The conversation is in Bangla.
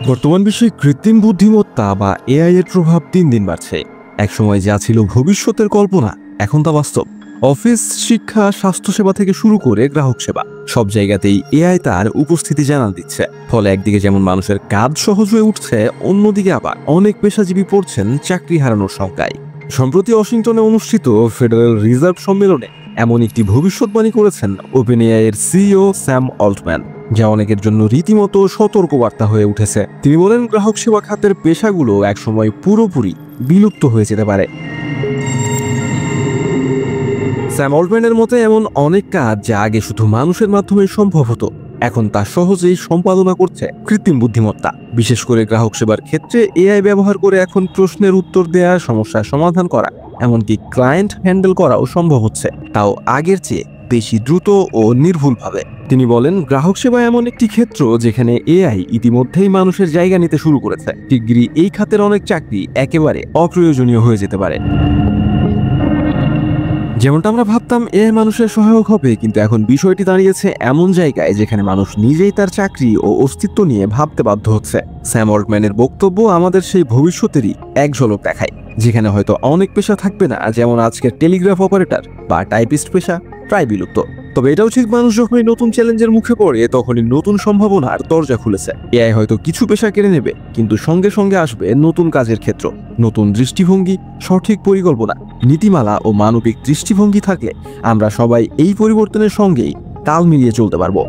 বর্তমান বিশ্বে কৃত্রিম বুদ্ধিমত্তা বা এআই এর প্রভাব দিন দিন বাড়ছে। একসময় যা ছিল ভবিষ্যতের কল্পনা, এখন তা বাস্তব। অফিস, শিক্ষা, স্বাস্থ্যসেবা থেকে শুরু করে গ্রাহক সেবা, সব জায়গাতেই এআই তার উপস্থিতি জানান দিচ্ছে। ফলে একদিকে যেমন মানুষের কাজ সহজ হয়ে উঠছে, অন্যদিকে আবার অনেক পেশাজীবী পড়ছেন চাকরি হারানোর শঙ্কায়। সম্প্রতি ওয়াশিংটনে অনুষ্ঠিত ফেডারেল রিজার্ভ সম্মেলনে এমন একটি ভবিষ্যৎবাণী করেছেন ওপেন এআই এর সিইও স্যাম অল্টম্যান, যা অনেকের জন্য রীতিমতো সতর্কবার্তা হয়ে উঠেছে। তিনি বলেন, গ্রাহক সেবা খাতের পেশাগুলো একসময় পুরোপুরি বিলুপ্ত হয়ে যেতে পারে। স্যাম অল্টম্যানের মতে এমন অনেক কাজ যা আগে শুধু মানুষের মাধ্যমে সম্ভব হতো, এখন তা সহজেই সম্পাদনা করছে কৃত্রিম বুদ্ধিমত্তা। বিশেষ করে গ্রাহক সেবার ক্ষেত্রে এআই ব্যবহার করে এখন প্রশ্নের উত্তর দেওয়া, সমস্যার সমাধান করা, এমনকি ক্লায়েন্ট হ্যান্ডেল করাও সম্ভব হচ্ছে, তাও আগের চেয়ে বেশি দ্রুত ও নির্ভুলভাবে। তিনি বলেন, গ্রাহক সেবা এমন একটি ক্ষেত্র যেখানে এআই ইতিমধ্যেই মানুষের জায়গা নিতে শুরু করেছে। শিগগিরই এই খাতের অনেক চাকরি একেবারে অপ্রয়োজনীয় হয়ে যেতে পারে। যেমনটা আমরা ভাবতাম এআই মানুষের সহায়ক হবে, কিন্তু এখন বিষয়টি দাঁড়িয়েছে এমন জায়গায় যেখানে মানুষ নিজেই তার চাকরি ও অস্তিত্ব নিয়ে ভাবতে বাধ্য হচ্ছে। স্যাম অল্টম্যানের বক্তব্য আমাদের সেই ভবিষ্যতেরই এক ঝলক দেখায়, যেখানে হয়তো অনেক পেশা থাকবে না, যেমন আজকের টেলিগ্রাফ অপারেটর বা টাইপিস্ট পেশা প্রায় বিলুপ্ত। তবে এটাও ঠিক, মানুষ যখনই নতুন চ্যালেঞ্জের মুখে পড়ে তখনই নতুন সম্ভাবনার দরজা খুলেছে। এআই হয়তো কিছু পেশা কেড়ে নেবে, কিন্তু সঙ্গে সঙ্গে আসবে নতুন কাজের ক্ষেত্র, নতুন দৃষ্টিভঙ্গি, সঠিক পরিকল্পনা, নীতিমালা ও মানবিক দৃষ্টিভঙ্গি থাকলে আমরা সবাই এই পরিবর্তনের সঙ্গেই তাল মিলিয়ে চলতে পারবো।